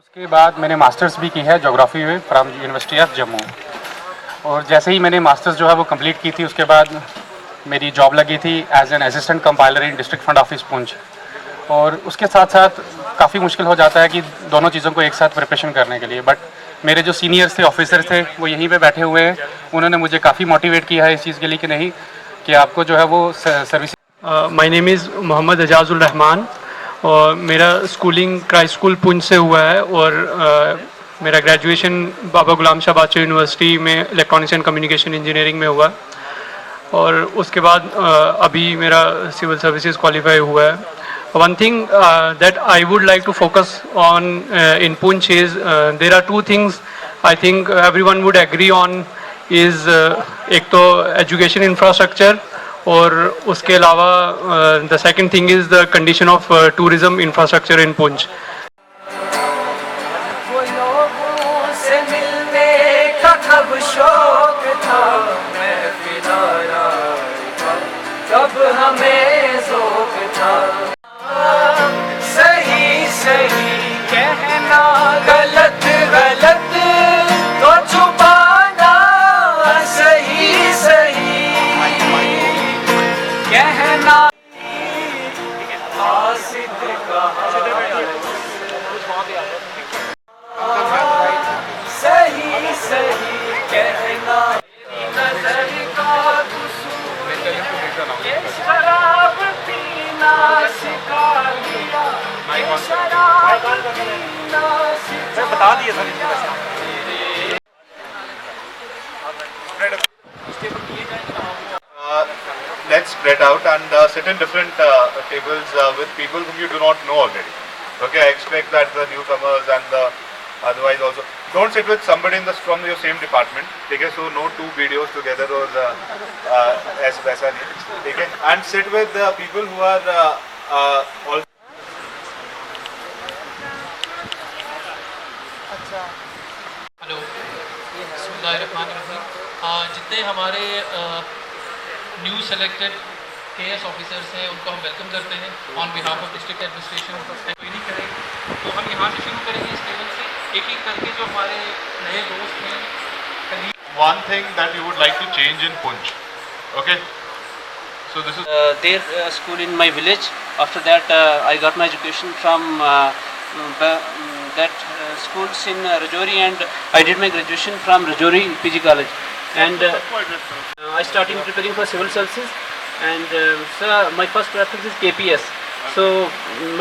उसके बाद मैंने मास्टर्स भी की है जोग्राफ़ी में फ्रॉम यूनिवर्सिटी ऑफ जम्मू। और जैसे ही मैंने मास्टर्स जो है वो कंप्लीट की थी, उसके बाद मेरी जॉब लगी थी as an assistant compiler in district fund office Poonch. और उसके साथ साथ काफ़ी मुश्किल हो जाता है कि दोनों चीज़ों को एक साथ प्रिपरेशन करने के लिए। बट मेरे जो सीनियर्स थे, ऑफिसर थे, वो यहीं पे बैठे हुए हैं। उन्होंने मुझे काफ़ी मोटिवेट किया है इस चीज़ के लिए कि नहीं, कि आपको जो है वो service. My name is Mohammad Ejazul Rahman और मेरा स्कूलिंग क्राइस्ट स्कूल पुंछ से हुआ है और मेरा ग्रेजुएशन बाबा गुलाम शाह बादशाह यूनिवर्सिटी में इलेक्ट्रॉनिक्स एंड कम्युनिकेशन इंजीनियरिंग में हुआ और उसके बाद अभी मेरा सिविल सर्विसेज क्वालिफाई हुआ है। One thing that I would like to focus on in Poonch is there are two things I think everyone would agree on is एक तो education infrastructure और उसके अलावा the second thing is the condition of tourism infrastructure in Poonch. बता दिए sir इसमें वैसे। Let's spread out and sit in different tables with people whom you do not know already. Okay, I expect that the newcomers and the otherwise also don't sit with somebody from your same department. Okay, so no two videos together or as वैसा नहीं. Okay, and sit with people who are also. Hello, बिस्मिल्लाहिर्रहमानिर्रहीम। जितने हमारे new selected KS officers हैं उनको हम welcome करते हैं on behalf of district administration. कोई नहीं करेंगे तो हम यहाँ से शुरू करेंगे इस टेबल से, एक एक करके जो हमारे नए दोस्त हैं। One thing that you would like to change in Poonch. Okay, so this is their school in my village. After that I got my education from that schools in Rajouri and I did my graduation from Rajouri PG College and I started preparing for civil services and so my first preference is KPS. So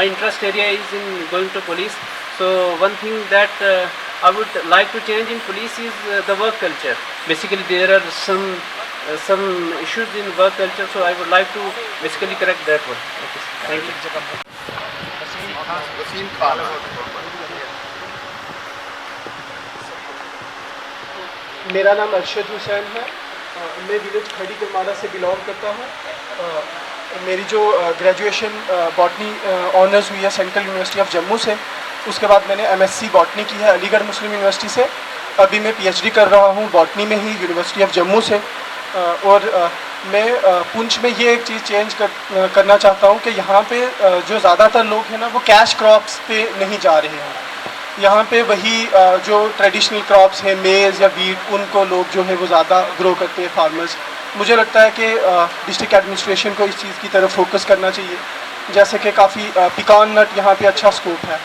my interest area is in going to police. So one thing that I would like to change in police is the work culture. Basically there are some issues in work culture, so I would like to basically correct that one. Okay. Thank you. मेरा नाम अरशद हुसैन है। मैं village खड़ी करमारा से belong करता हूँ। मेरी जो ग्रेजुएशन बॉटनी ऑनर्स हुई है सेंट्रल यूनिवर्सिटी ऑफ जम्मू से। उसके बाद मैंने MSc बॉटनी की है अलीगढ़ मुस्लिम यूनिवर्सिटी से। अभी मैं PhD कर रहा हूँ बॉटनी में ही यूनिवर्सिटी ऑफ जम्मू से। और मैं पुंछ में ये एक चीज़ चेंज करना चाहता हूँ कि यहाँ पे जो ज़्यादातर लोग हैं ना वो कैश क्रॉप्स पे नहीं जा रहे हैं। यहाँ पे वही जो ट्रेडिशनल क्रॉप्स हैं मेज़ या वीट, उनको लोग जो है वो ज़्यादा ग्रो करते हैं फार्मर्स। मुझे लगता है कि डिस्ट्रिक्ट एडमिनिस्ट्रेशन को इस चीज़ की तरफ फोकस करना चाहिए। जैसे कि काफ़ी पिकान नट यहाँ पे अच्छा स्कोप है,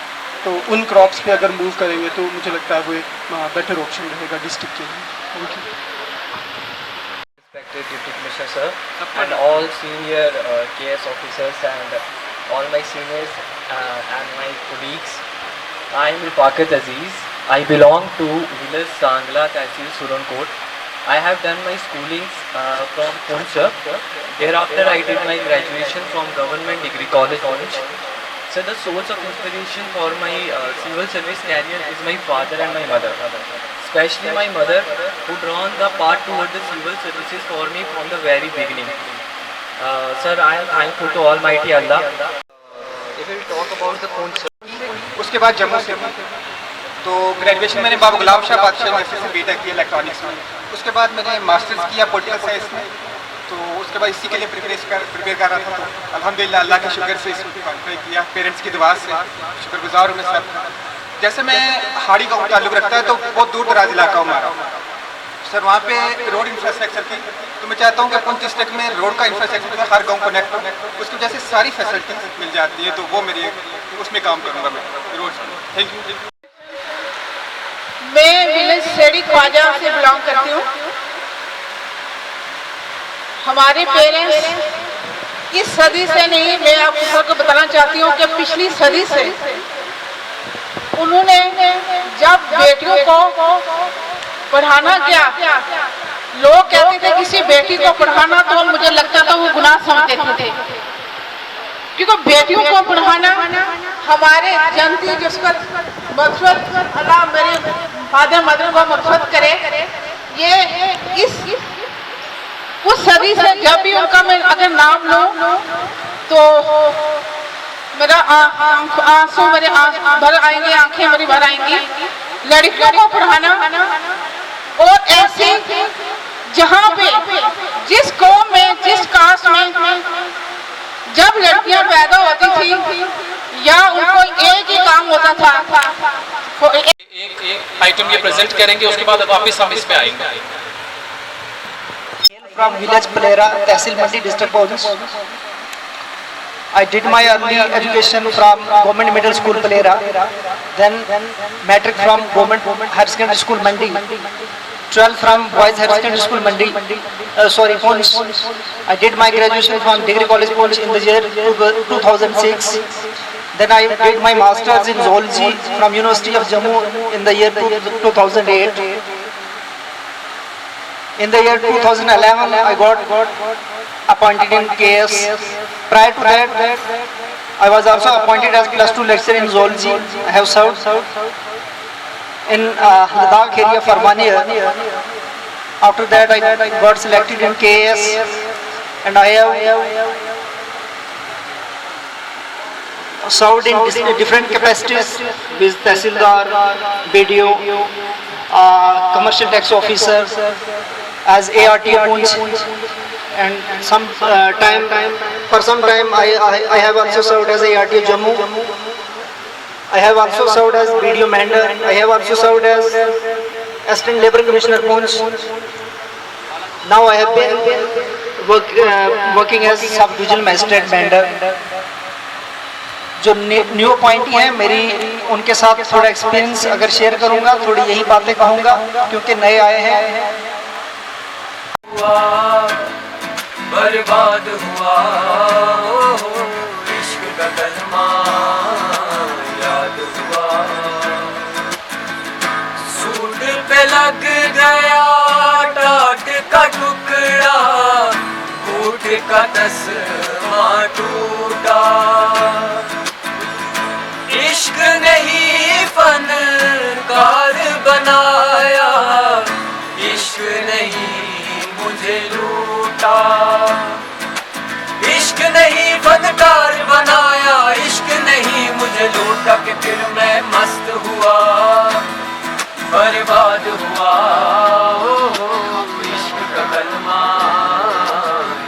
तो उन क्रॉप्स पे अगर मूव करेंगे तो मुझे लगता है वो एक बेटर ऑप्शन रहेगा डिस्ट्रिक्ट के लिए। Thank you. Respected Deputy Commissioner sir and all senior KS officers and all my seniors and my colleagues. I am Rifaqat Aziz. I belong to village Sangla, Tehsil Surankot. I have done my schoolings from Poonch. Thereafter I did my graduation from Government Degree College Poonch. So the source of inspiration for my civil service career is my father and my mother. Especially my mother, who drawn the path toward the civil services for me from the very beginning. Sir, I am thankful to Almighty Allah. If we talk about the Poonch. उसके बाद जम्मू से तो graduation मैंने बाबा Ghulam Shah Badshah university से BTech किया electronics में। उसके बाद मैंने मास्टर्स किया पॉलिटिकल साइंस में। तो उसके बाद इसी के लिए प्रिपेयर कर रहा था। तो अल्हम्दुलिल्लाह अल्लाह के शुक्र से इसको क्वालिफाई किया, पेरेंट्स की दुआ से शुक्रगुजार हूँ मैं सब। जैसे मैं हाड़ी गाँव ताल्लुक़ रखता है तो बहुत दूर दराज इलाका हमारा सर, वहाँ पे रोड इंफ्रास्ट्रक्चर की, तो मैं चाहता हूँ कि पुंछ डिस्ट्रिक्ट में रोड का इंफ्रास्ट्रक्चर हर गांव कनेक्ट हो, उसकी वजह से सारी फैसिलिटीज मिल जाती है, तो वो मेरी उसमें काम करूँगा मैं रोड। Thank you. मैं विलेज सेड़ी ख्वाजा से बिलोंग करती हूँ। हमारे पेरेंट्स इस सदी से नहीं, मैं आप सबको बताना चाहती हूँ कि पिछली सदी से उन्होंने जब बेटियों को पढ़ाना क्या, लोग कहते थे किसी बेटी को पढ़ाना तो मुझे लगता था वो गुनाह समझते थे, क्योंकि बेटियों को पढ़ाना हमारे जनती जिसका मकसद अल्लाह मेरे फादर मदर को मकसद करे, ये इस उस सदी से जब भी उनका मैं अगर नाम लूं तो मेरा आंसू मेरे भर आएंगे, आंखें मेरी भर आएंगी। लड़कियों को पढ़ाना और ऐसे जहाँ पे जिस कौम में जिस कास्ट में जब लड़कियां पैदा होती थी या उनको एक ही काम होता था, एक आइटम ये प्रेजेंट करेंगे, उसके बाद वापस हम इस पे आएंगे। From village Palera, Tehsil Mandi, district Poonch. I did my early education from Government Middle School Palera, then matric from Government Higher Secondary School Mandi, 12 from Boys Higher Secondary School Mandi, Poonch. I did my graduation from Degree College Poonch in the year 2006. Then I did my masters in zoology from University of Jammu in the year 2008. In the year 2011, I got appointed in KS. Prior to that, I was also appointed as plus 2 lecturer in zoology. I have served in Ladakh area for 1 year. After that, I got selected in KS, and I have served in different capacities with Tehsildar, BDO, commercial tax officer, as ART Poonch, and for some time I have also served as ART Jammu. I have also served as BDO Mandar. I have also served as Assistant Labour Commissioner Poonch. Now I have been working as Sub Divisional Magistrate Mandar. जो new appointee हैं मेरी, उनके साथ थोड़ा experience अगर share करूंगा, थोड़ी यही बातें कहूंगा क्योंकि नए आए हैं। बर्बाद हुआ इश्क का कलमा याद हुआ, सूट पे लग गया टाट का टुकड़ा, बूट का तस्मा टूटा, इश्क नहीं फनकार बनाया, इश्क नहीं मुझे लूटा, इश्क नहीं फनकार बनाया, इश्क नहीं मुझे लूटा, कि फिर मैं मस्त हुआ बर्बाद हुआ, इश्क का कलमा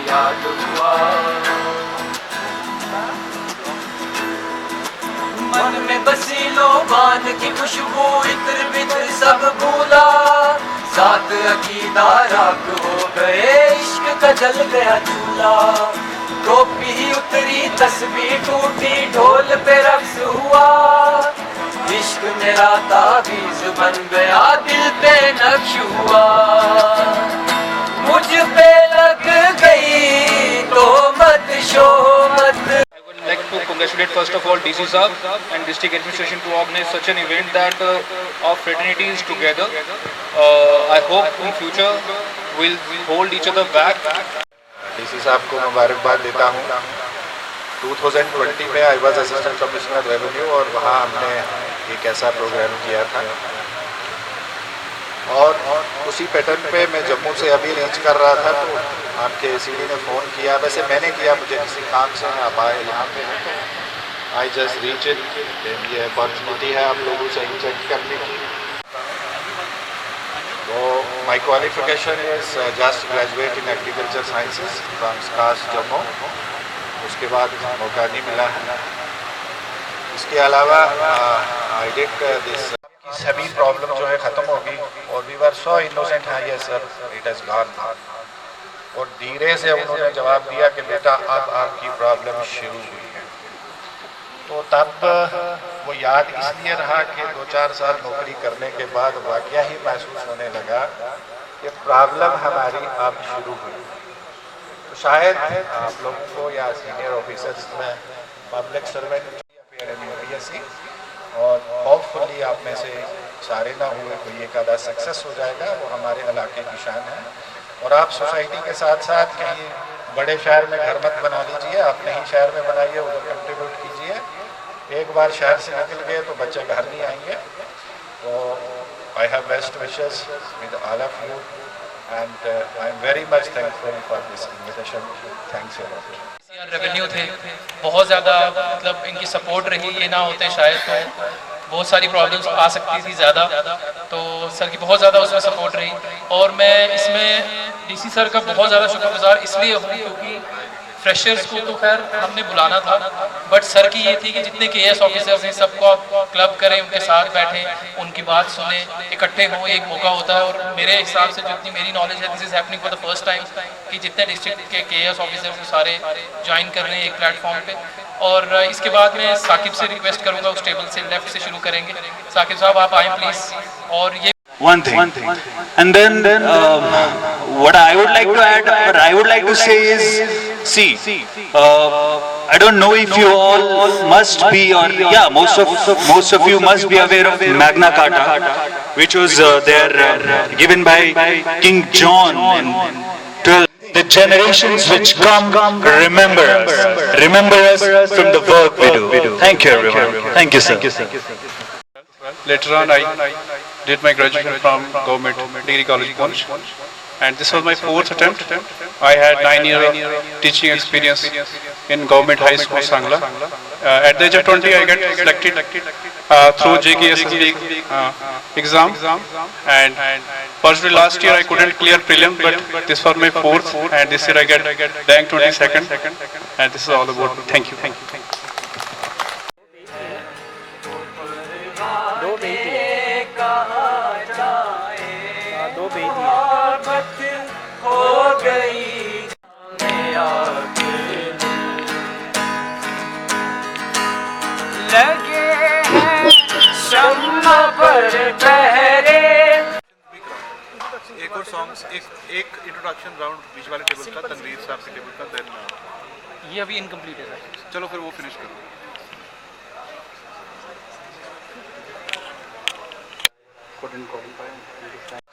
याद हुआ, मन में बसी लोबान की खुशबू इत्र बित्र सब भूला, साथ अकीदा राख हो गए, इश्क का जल गया चूल्हा, टोपी ही उतरी तस्बीह टूटी, ढोल पे रक्स हुआ, इश्क मेरा ताबीज बन गया, दिल पे नक्श हुआ, मुझ पे लग गई तो मत शो मत। I would like to congratulate first of all DC Sir and District Administration to organize such an event that our fraternity is together. I hope in future we'll hold each other back. DC साहब को मुबारकबाद देता हूँ। 2020 में I was assistant commissioner revenue और वहाँ हमने एक ऐसा प्रोग्राम किया था, और उसी पैटर्न पे मैं जम्मू से अभी रीच कर रहा था तो आपके एसीडी ने फ़ोन किया, वैसे मैंने किया, मुझे किसी काम से आप आए यहाँ पे, आई जस्ट रीच इट, ये अपॉर्चुनिटी है आप लोगों से इंटरेक्ट करने की। तो my qualification is just graduate in agriculture sciences from SKUAST Jammu, उसके बाद मौका नहीं मिला है। इसके अलावा I did this. सभी प्रॉब्लम जो है ख़त्म होगी और वी वर सो इनोसेंट हाँ ये सर इट हैज़ गॉन और धीरे से उन्होंने जवाब दिया कि बेटा अब आपकी प्रॉब्लम शुरू हुई है। तो तब वो याद इसलिए रहा कि 2-4 साल नौकरी करने के बाद वाकया ही महसूस होने लगा कि प्रॉब्लम हमारी अब शुरू हुई। तो शायद आप लोगों को या सीनियर ऑफिसर्स में पब्लिक सर्वेंट UPSC और होपफुली आप में से सारे ना हुए कोई एक आधा सक्सेस हो जाएगा, वो हमारे इलाके की शान है। और आप सोसाइटी के साथ साथ कहीं बड़े शहर में घर मत बना लीजिए, अपने ही शहर में बनाइए, उधर कंट्रीब्यूट कीजिए। एक बार शहर से निकल गए तो बच्चे घर नहीं आएंगे। तो I have best wishes with all of you and I am very much thankful for this invitation. Thanks a lot. Revenue थे बहुत ज़्यादा, मतलब इनकी सपोर्ट रही, ये ना होते शायद तो बहुत सारी प्रॉब्लम्स आ सकती थी ज़्यादा। तो सर की बहुत ज़्यादा उसमें सपोर्ट रही और मैं इसमें डीसी सर का बहुत ज़्यादा शुक्रगुजार इसलिए हूँ क्योंकि फ्रेशर्स को तो खैर हमने बुलाना था, बट सर की ये थी कि जितने KS ऑफिसर्स हैं सबको आप क्लब करें, उनके साथ बैठें, उनकी बात सुने, इकट्ठे हों, एक मौका होता है। और मेरे हिसाब से जितनी मेरी नॉलेज है this is happening for the first time कि जितने डिस्ट्रिक्ट के KS ऑफिसर्स हैं सारे ज्वाइन कर रहे हैं एक प्लेटफॉर्म पे। और इसके बाद मैं साकिब से रिक्वेस्ट करूँगा, उस टेबल से लेफ्ट से शुरू करेंगे। साकिब साहब आप आएँ प्लीज़। और ये one thing. And then what I would like to add, what I would like to say is, see, I don't know if you all must be, or yeah, most of you must be aware of Magna Carta, which was there given by King John in 12. The generations which come remember us from the work we do. Thank you, everyone. Thank you, sir. Later on, I did my graduation from Government Degree College, Punch, and this was my 4th attempt. I had 9-year teaching experience in Government High School, Sangla. At the age of 20, I got selected through JKSSB exam, and personally last year I couldn't clear prelim, but this was my 4th, and this year I got rank 22nd, and this is all about me. Thank you. लगे हैं शम्मा पर पहरे। एक और songs, एक introduction round बीच वाले table का, तनवीर साहब के टेबल का, देन ये अभी इनकम्प्लीट है सर। चलो फिर वो फिनिश करो।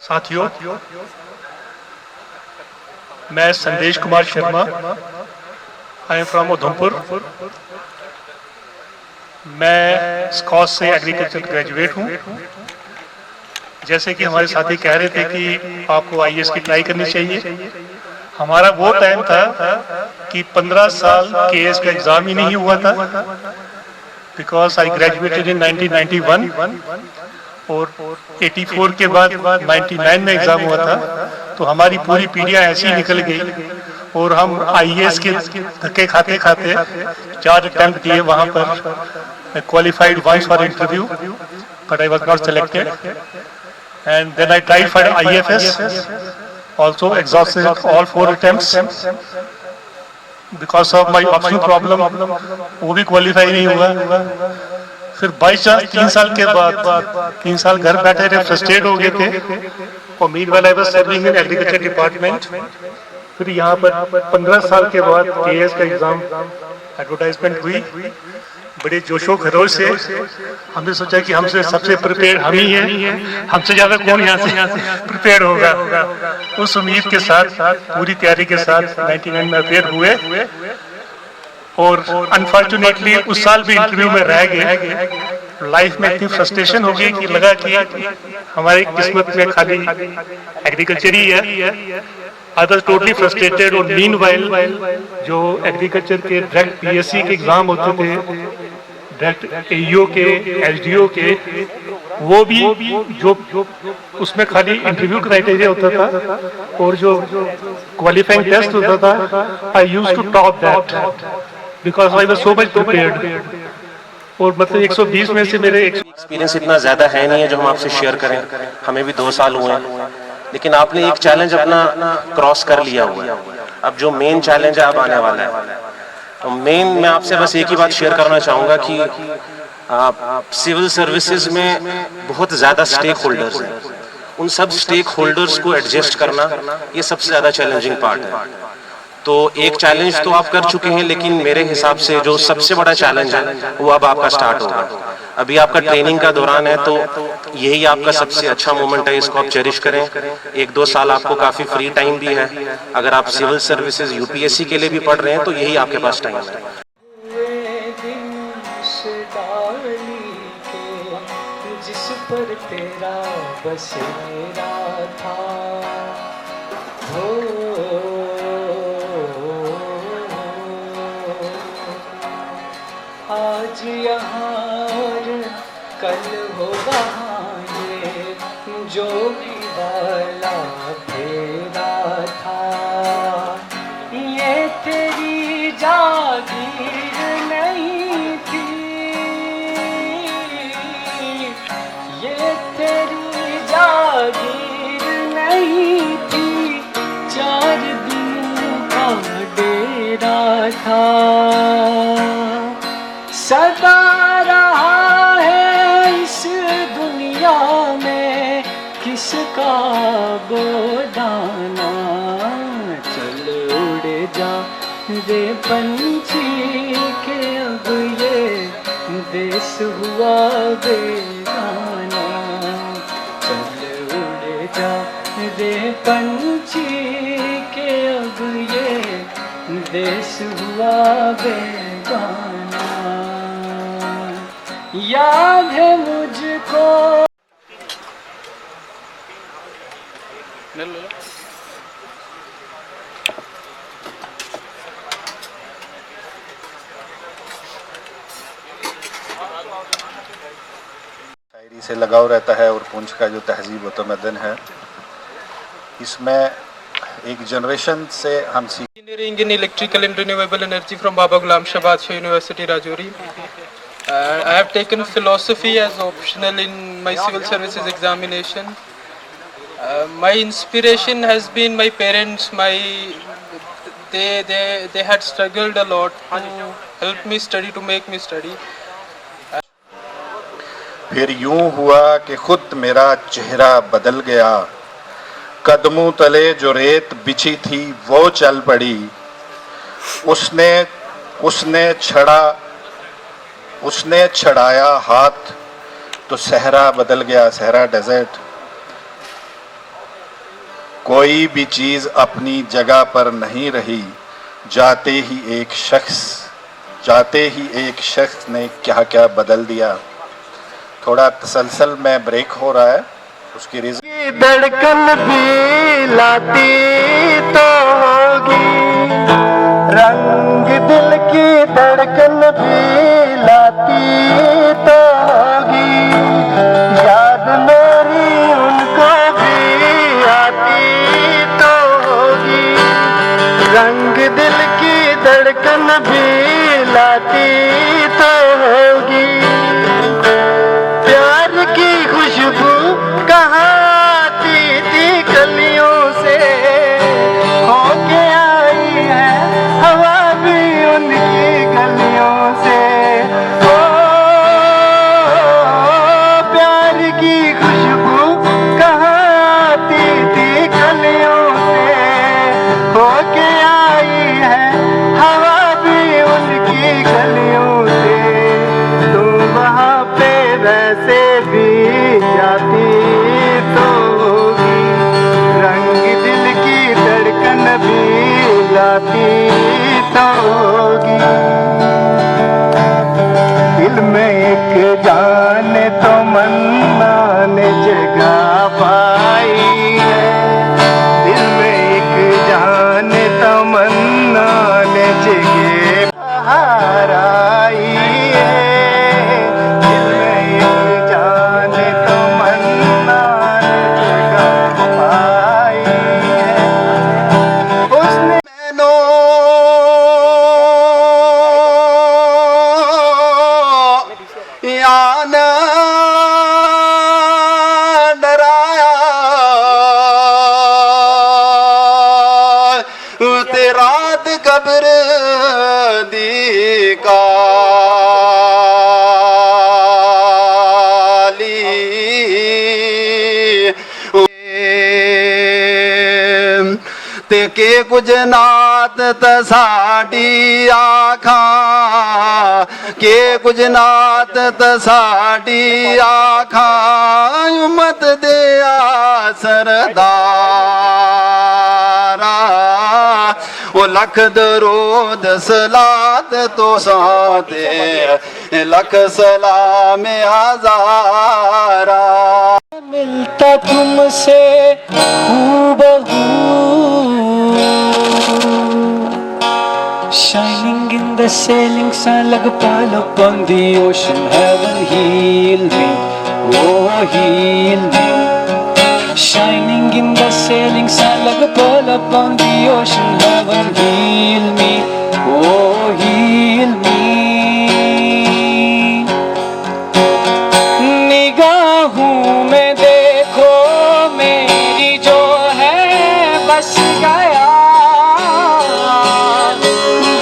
साथियों, मैं संदेश Kumar Sharma, I am from Udhampur. मैं स्कॉच से एग्रीकल्चर ग्रेजुएट हूँ। जैसे कि हमारे साथी कह रहे थे कि आपको IAS की ट्राई करनी चाहिए, हमारा वो टाइम था कि 15 साल KS का एग्ज़ाम ही नहीं हुआ था, बिकॉज आई ग्रेजुएटेड इन 1991 और 84 के बाद 99 में एग्ज़ाम हुआ था। तो हमारी पूरी पीढ़ियाँ ऐसी निकल गई और हम IAS के धक्के खाते 4 अटेम्प्ट दिए वहाँ पर। I qualified once for interview, but I was not selected. And then I tried for IFS, also exhausted all 4 attempts. Because of my optional problem, वो भी qualify नहीं हुआ। फिर बाई चांस 3 साल के बाद 3 साल घर बैठे रहे, फ्रस्ट्रेट हो गए थे। और meanwhile I was serving in agriculture department. फिर यहाँ पर 15 साल के बाद KS का एग्जाम एडवर्टाइजमेंट हुई। बड़े जोशो खरोश से हमने सोचा कि हमसे सबसे प्रिपेयर्ड हम ही हैं, हमसे ज़्यादा कौन यहाँ से प्रिपेयर्ड होगा। उस उम्मीद के साथ पूरी तैयारी के साथ 99 में अपेयर हुए और अनफॉर्चुनेटली उस साल भी इंटरव्यू में रह गए। लाइफ में इतनी फ्रस्ट्रेशन हो गई कि लगा कि हमारी किस्मत में खाली एग्रीकल्चर ही है। I was totally frustrated और meanwhile जो एग्रीकल्चर के डायरेक्ट PSC के एग्जाम होते थे, डायरेक्ट AEO के, SDO के, वो भी जो उसमें खाली इंटरव्यू क्राइटेरिया होता था और जो क्वालिफाइंग टेस्ट होता था, I used to top that because I was so much prepared. और मतलब 120 में से मेरे एक्सपीरियंस इतना ज़्यादा है नहीं है जो हम आपसे शेयर करें, हमें भी 2 साल हुए हैं, लेकिन आपने एक चैलेंज अपना क्रॉस कर लिया हुआ है। अब जो मेन चैलेंज है अब आने वाला है, तो मेन मैं आपसे बस एक ही बात शेयर करना चाहूँगा कि सिविल सर्विसेज में बहुत ज़्यादा स्टेक होल्डर्स हैं, उन सब स्टेक होल्डर्स को एडजस्ट करना ये सबसे ज़्यादा चैलेंजिंग पार्ट है। तो एक चैलेंज तो आप कर चुके हैं, लेकिन मेरे हिसाब से जो सबसे बड़ा चैलेंज है वो अब आपका स्टार्ट होगा। अभी आपका ट्रेनिंग का दौरान है, तो यही आपका सबसे अच्छा मोमेंट है, इसको आप चेरिश करें। 1-2 साल आपको काफ़ी फ्री टाइम भी है। अगर आप सिविल सर्विसेज यूपीएससी के लिए भी पढ़ रहे हैं तो यही आपके पास टाइम है। जिस पर तेरा बसेरा था, आज यहाँ और कल हो वहाँ, ये जो भी वाला फेरा था, ये तेरी जागीर नहीं थी, ये तेरी जागीर नहीं थी, 4 दिन का डेरा था। सदा रहा है इस दुनिया में किसका गोदाना, चल उड़ जा रे पंछी के अब ये देश हुआ बेगाना, चल उड़ जा रे पंछी के अब ये देश हुआ बेगाना। याद है मुझको शायरी से लगाव रहता है, और पुंछ का जो तहजीब व तमद्दुन है, इसमें एक जनरेशन से हम engineering in electrical and renewable energy from Baba Ghulam Shah Badshah university Rajouri. I have taken philosophy as optional in my civil services examination. My inspiration has been my parents. They had struggled a lot to help me study, to make me study. फिर यूं हुआ कि खुद मेरा चेहरा बदल गया, कदमों तले जो रेत बिछी थी वो चल पड़ी, उसने छड़ाया हाथ तो सहरा बदल गया, सहरा डेजर्ट। कोई भी चीज अपनी जगह पर नहीं रही, जाते ही एक शख्स ने क्या क्या बदल दिया। थोड़ा तसलसल में ब्रेक हो रहा है, उसकी रीजन धड़कन भी लाती तो होगी, रंग दिल की धड़कन भी लाती तो होगी, याद मेरी उनको भी आती तो होगी, रंग दिल की धड़कन भी लाती तो होगी। प्यार की खुशबू कहाँ आती थी कलियों से, होके आई है हवा भी उनकी गलियों से। ओ प्यार की खुशबू कहाँ आती थी कलियों से, होके आई है हवा भी उनकी गलियों से। तो वहाँ पे वैसे भी जाती तो होगी, रंग दिल की धड़कन भी लाती तो होगी। दिल में एक जान तो मन्ना ने जगह पाई है, दिल में एक जान तो मन्ना ने जगह बाहर आई है, दिल में एक जान तो मन्ना ने जगह पाई है। उसने मैनों कब्र दी काली ते के कुछ नात तसाडी आखा के कुछ नात तसाडी आखा उम्मत दे सरदारा ओ लख दरूद सलात तो साते लख सलाम हजारा मिलता तुमसे हूबहू shining in the sailing sun like a pile upon the ocean. Heaven heal me, oh heal me. Shining in the sailing sun like a pearl upon the ocean. Heaven heal me, oh heal me. निगाहों में देखो मेरी जो है बस गया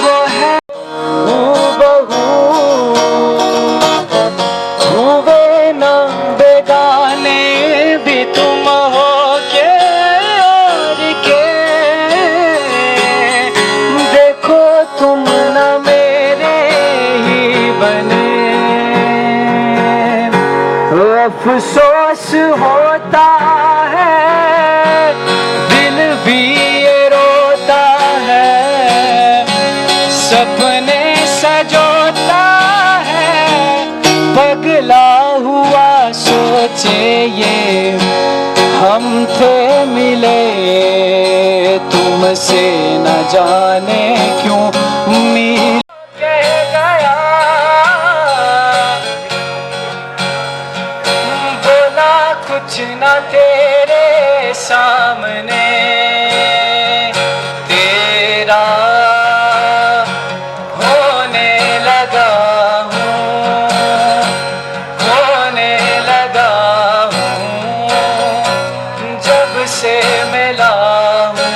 वो है हूबहू हुए ना बेगाने भी तुम हो के और के देखो तुम ना मेरे ही बने अफसोस होता है दिल भी ये रोता है सपने सजोता है पगला हुआ सोचे ये हम थे मिले तुमसे न जाने क्यों मिल गया बोला कुछ न तेरे सामने तेरा होने लगा हूँ होने लगा हूँ जब से मिला हूँ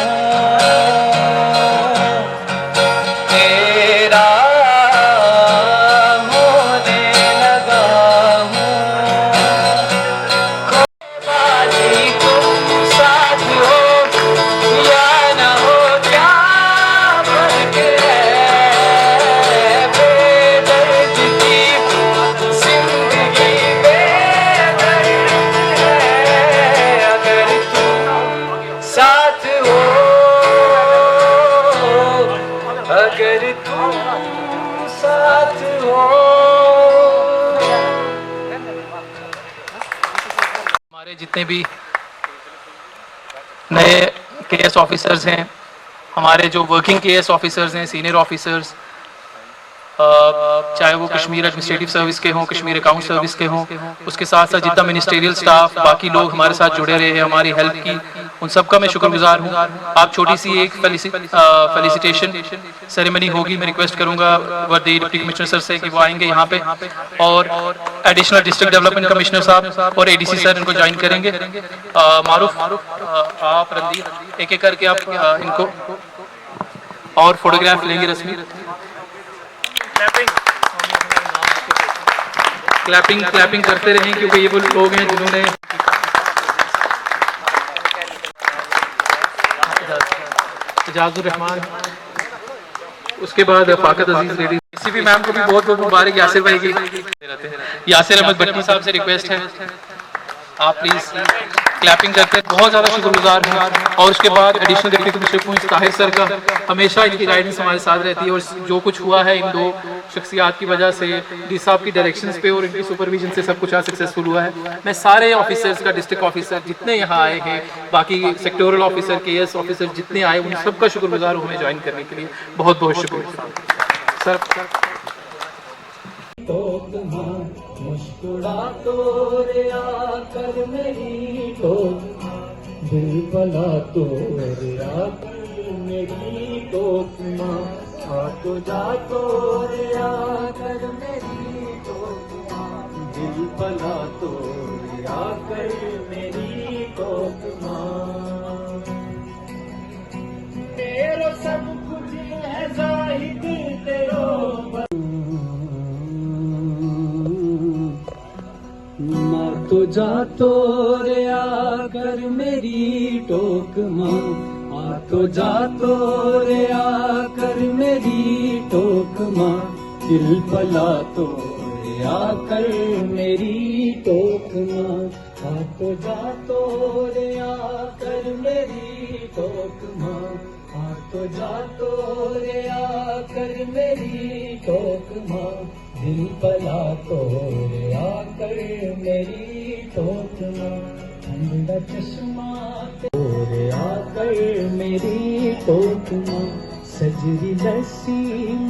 तेरा होने लगा हूँ बाजी तुम साथ हो या न हो क्या फर्क है बेदर्द की जिंदगी बेदर्द है अगर तुम साथ हो अगर तुम साथ हो हमारे जितने भी नए केएस ऑफिसर्स हैं हमारे जो वर्किंग केएस ऑफिसर्स हैं सीनियर ऑफिसर्स चाहे वो कश्मीर एडमिनिस्ट्रेटिव सर्विस के हों कश्मीर अकाउंट सर्विस के हों उसके साथ साथ जितना मिनिस्ट्रियल स्टाफ बाकी लोग हमारे साथ जुड़े रहे हैं हमारी हेल्प की उन सब का मैं शुक्रगुजार हूँ। आप छोटी सी एक फेलिसिटेशन सेरेमनी होगी मैं रिक्वेस्ट करूँगा वर्दी डिप्टी कमिश्नर सर से कि वो आएंगे यहाँ पे और एडिशनल डिस्ट्रिक्ट डेवलपमेंट कमिश्नर साहब और एडीसी सर इनको ज्वाइन करेंगे। मारूफ आप रणदीप एक एक करके आप इनको और फोटोग्राफ लेंगे रस्मी क्लैपिंग करते रहें क्योंकि ये वो लोग हैं जिन्होंने इजाजुर रहमान उसके बाद फाकत अजीज लेडी सीपी मैम को भी बहुत बहुत मुबारक यासिर भाई की यासिर अहमद भट्टी साहब से रिक्वेस्ट है आप प्लीज क्लैपिंग करते हैं बहुत ज़्यादा शुक्रगुजार हैं। और उसके बाद additional deputy commissioner Poonch Tahir sir का हमेशा इनकी गाइडेंस हमारे साथ रहती है और जो कुछ हुआ है इन दो शख्सियात की वजह से डी साहब की डायरेक्शंस पे और इनकी सुपरविजन से सब कुछ आज सक्सेसफुल हुआ है। मैं सारे ऑफिसर्स का डिस्ट्रिक्ट ऑफिसर जितने यहाँ आए हैं बाकी सेक्टोरल ऑफिसर केएस ऑफिसर जितने आए उन सबका शुक्रगुजार हूँ हमें ज्वाइन करने के लिए बहुत बहुत शुक्रिया सर। मुस्कुरा तो रे आकर मेरी तो दिल भला तो रे आकर मेरी तो माँ आ तो जा तो रे आकर मेरी तो दिल भला तो रे आकर मेरी तो माँ तेरा सब कुछ है जा तो रे आकर मेरी टोक माँ, आ तो जा तो रे आकर मेरी टोक माँ, दिल पला तो रे आकर मेरी टोक माँ, आ तो जा तो रे आकर मेरी टोक माँ, आ तो जा तो रे आकर मेरी टोक माँ, दिल पला तो रे आकर मेरी टोक माँ, ठंडा चश्मा तोरे आकर मेरी टोक माँ, सजरी लस्सी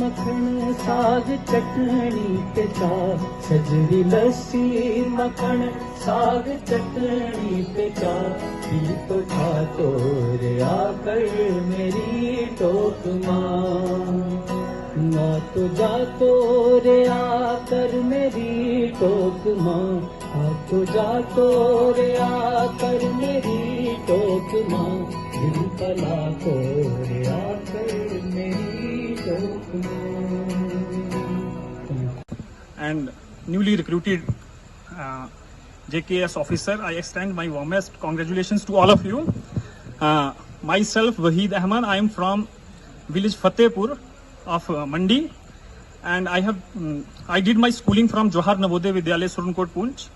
मक्खन साग चटनी पे चा, सजरी लस्सी मक्खन साग चटनी पे चा, पी तो खा तोरे आकर मेरी टोक माँ, ना तो जा तो रे आकर मेरी टोक माँ, आ तो जा तो रे आकर मेरी टोक माँ, दिल पला तो रे आकर मेरी टोक माँ. And newly recruited JKS officer, I extend my warmest congratulations to all of you. Myself Wahid Ahmad, I am from village Fatehpur of Mandi, and I did my schooling from Johar Navodaya Vidyalaya Surankot Poonch.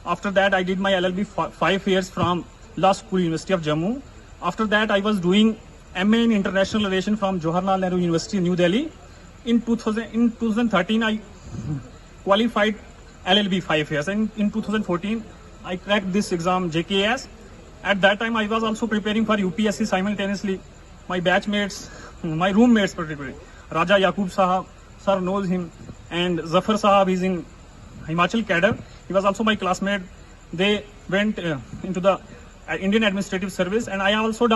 After that I did my LLB 5 years from Law School University of Jammu. After that I was doing MA in International Relations from Jawaharlal Nehru University New Delhi. In 2013 I qualified LLB 5 years, and in 2014 I cracked this exam JKS. At that time I was also preparing for UPSC simultaneously. My batchmates, my roommates particularly, Raja Yaqub Sahab, sir knows him, and Zafar Sahab is in Himachal cadre. He was also my classmate. They went into the Indian Administrative Service, and I have also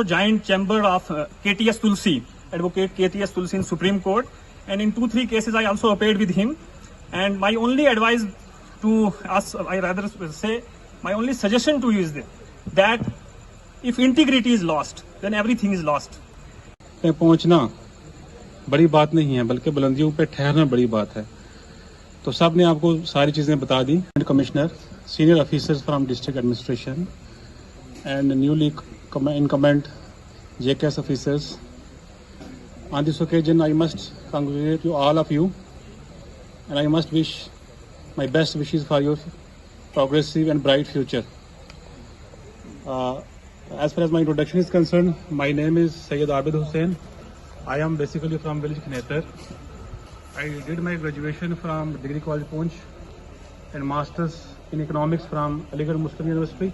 joined chamber of KTS Tulsi, Advocate KTS Tulsi in Supreme Court, and in 2-3 cases I also appeared with him. And my only advice to us, I rather say, my only suggestion to you is that if integrity is lost, then everything is lost. पहुंचना बड़ी बात नहीं है, बल्कि बुलंदियों पे ठहरना बड़ी बात है. तो सब ने आपको सारी चीज़ें बता दी. Commissioner, senior officers from district administration and newly in command JKS officers. On this occasion I must congratulate you, all of you, and I must wish my best wishes for your progressive and bright future. As far as my introduction is concerned, my name is Sayyid Abid Hussain. I am basically from village Khetar. I did my graduation from Degree College Poonch and masters in economics from Aligarh Muslim University,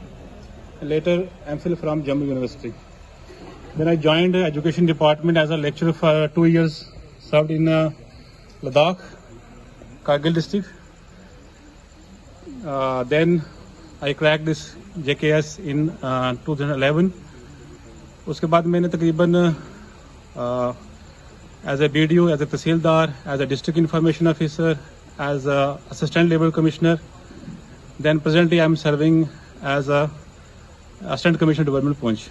and later MPhil from Jammu University. Then I joined the education department as a lecturer for 2 years, served in Ladakh, Kargil district. Then I cracked this JKS in 2011. उसके बाद मैंने तकरीबन as a BDO, as a Tahsildar, as a District Information Officer, as a Assistant Labor Commissioner. Then presently I am serving as a Assistant Commissioner Development Poonch.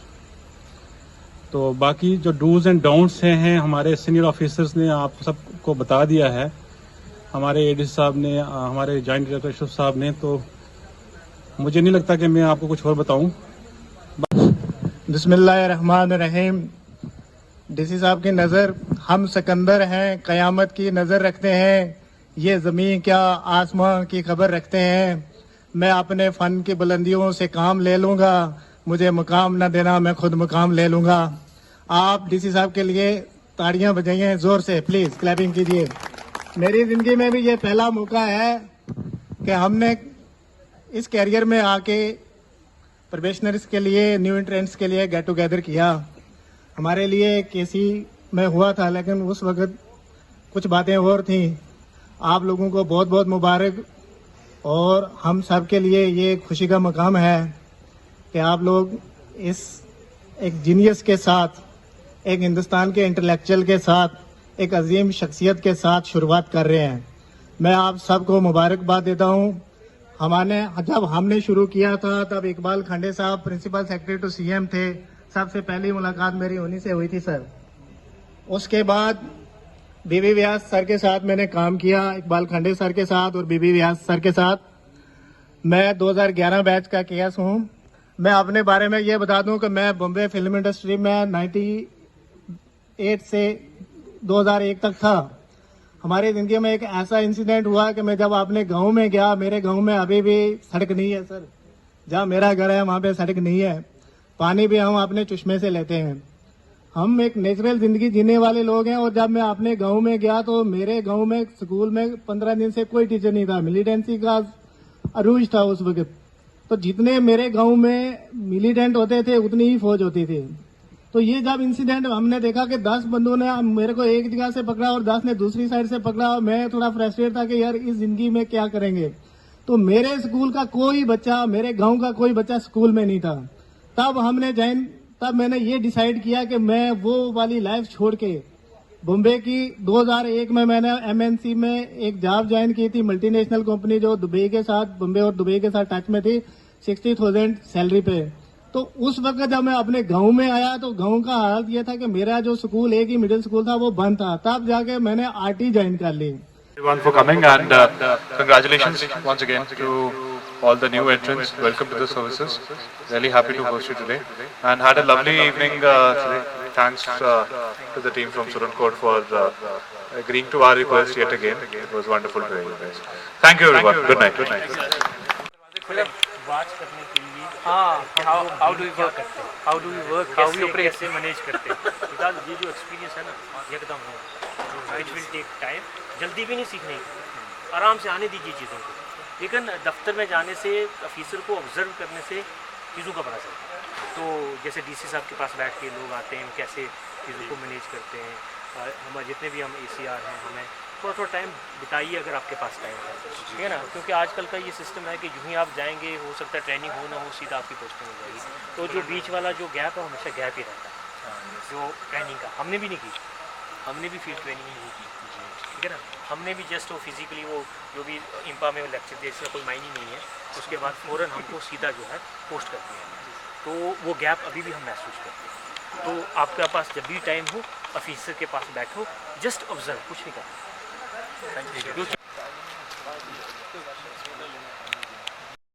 तो बाकी जो dos and डाउंट्स हैं हमारे senior officers ने आप सबको बता दिया है, हमारे एडी साहब ने, हमारे जॉइंट डायरेक्टर अशरफ साहब ने, तो मुझे नहीं लगता कि मैं आपको कुछ और बताऊं. बिस्मिल्लाहिर्रहमानिर्रहीम. डीसी साहब की नज़र हम सिकंदर हैं, क़यामत की नज़र रखते हैं, ये ज़मीन क्या आसमां की खबर रखते हैं. मैं अपने फ़न की बुलंदियों से काम ले लूँगा, मुझे मुकाम न देना, मैं खुद मुकाम ले लूँगा. आप डीसी साहब के लिए ताड़ियाँ बजाइए ज़ोर से, प्लीज़ क्लैपिंग कीजिए. मेरी ज़िंदगी में भी ये पहला मौका है कि हमने इस कैरियर में आके प्रोबेशनर्स के लिए, न्यू एंट्रेंट्स के लिए गेट टुगेदर किया. हमारे लिए केसी में हुआ था, लेकिन उस वक्त कुछ बातें और थी. आप लोगों को बहुत बहुत मुबारक, और हम सब के लिए ये खुशी का मकाम है कि आप लोग इस एक जीनियस के साथ, एक हिंदुस्तान के इंटेलेक्चुअल के साथ, एक अजीम शख्सियत के साथ शुरुआत कर रहे हैं. मैं आप सबको मुबारकबाद देता हूँ. जब हमने शुरू किया था तब इकबाल खंडे साहब प्रिंसिपल सेक्रेटरी टू सीएम थे. सबसे पहली मुलाकात मेरी उन्हीं से हुई थी सर. उसके बाद बीबी व्यास सर के साथ मैंने काम किया, इकबाल खंडे सर के साथ और बीबी व्यास सर के साथ. मैं 2011 बैच का केएस हूँ। मैं अपने बारे में ये बता दूं कि मैं बॉम्बे फिल्म इंडस्ट्री में 98 से 2001 तक था। हमारी ज़िंदगी में एक ऐसा इंसिडेंट हुआ कि मैं जब अपने गांव में गया, मेरे गांव में अभी भी सड़क नहीं है सर। जहाँ मेरा घर है वहाँ पे सड़क नहीं है। पानी भी हम अपने चश्मे से लेते हैं। हम एक नेचुरल ज़िंदगी जीने वाले लोग हैं। और जब मैं अपने गांव में गया तो मेरे गांव में स्कूल में 15 दिन से कोई टीचर नहीं था। मिलिटेंसी का अरूज था उस वक्त। तो जितने मेरे गांव में मिलिटेंट होते थे उतनी ही फौज होती थी। तो ये जब इंसिडेंट हमने देखा कि 10 बंदों ने मेरे को एक जगह से पकड़ा और 10 ने दूसरी साइड से पकड़ा, और मैं थोड़ा फ्रस्ट्रेट था कि यार इस जिंदगी में क्या करेंगे। तो मेरे स्कूल का कोई बच्चा, मेरे गांव का कोई बच्चा स्कूल में नहीं था। तब मैंने ये डिसाइड किया कि मैं वो वाली लाइफ छोड़ के बॉम्बे की 2001 में मैंने एमएनसी में एक जॉब ज्वाइन की थी, मल्टीनेशनल कंपनी जो दुबई के साथ, बॉम्बे और दुबई के साथ टच में थी, 60,000 सैलरी पे। तो उस वक्त जब मैं अपने गांव में आया तो गांव का हालत ये था कि मेरा जो स्कूल, एक ही मिडिल स्कूल था, वो बंद था। तब जाके मैंने आरटी ज्वाइन कर ली। Everyone for coming, and congratulations once again to all the new entrants. Welcome to the services. Really happy to host you today, and had a lovely evening today. Thanks to the team from Surancourt for agreeing to our request yet again. It was wonderful to hear you guys. Thank you everyone. Good night. Good night. How do we work? How do we work? How we operate? कैसे manage करते हैं? Because ये जो experience है ना, एकदम है, which will take time. जल्दी भी नहीं सीखने की, आराम से आने दीजिए चीज़ों को। लेकिन दफ्तर में जाने से, ऑफिसर को ऑब्जर्व करने से चीज़ों का पता चलता है। तो जैसे डीसी साहब के पास बैठ के लोग आते हैं, कैसे चीज़ों को मैनेज करते हैं। हमारे जितने भी हम ACR हैं, हमें थोड़ा टाइम बिताइए अगर आपके पास टाइम है, ठीक है ना। क्योंकि आजकल का ये सिस्टम है कि यूँ ही आप जाएंगे, हो सकता है ट्रेनिंग हो ना हो, सीधा आपकी पोस्टिंग हो जाएगी। तो जो बीच वाला जो गैप है, हमेशा गैप ही रहता है जो ट्रेनिंग का। हमने भी नहीं की, हमने भी फील्ड ट्रेनिंग नहीं की, ठीक है ना। हमने भी जस्ट वो फिजिकली वो जो भी इंपा में लेक्चर दिया, इसका कोई मायने नहीं है। उसके बाद फ़ौरन हमको सीधा जो है पोस्ट कर दिया। तो वो गैप अभी भी हम महसूस करते हैं। तो आपके पास जब भी टाइम हो, ऑफिसर के पास बैठो, जस्ट ऑब्जर्व, कुछ नहीं करना। Thank you.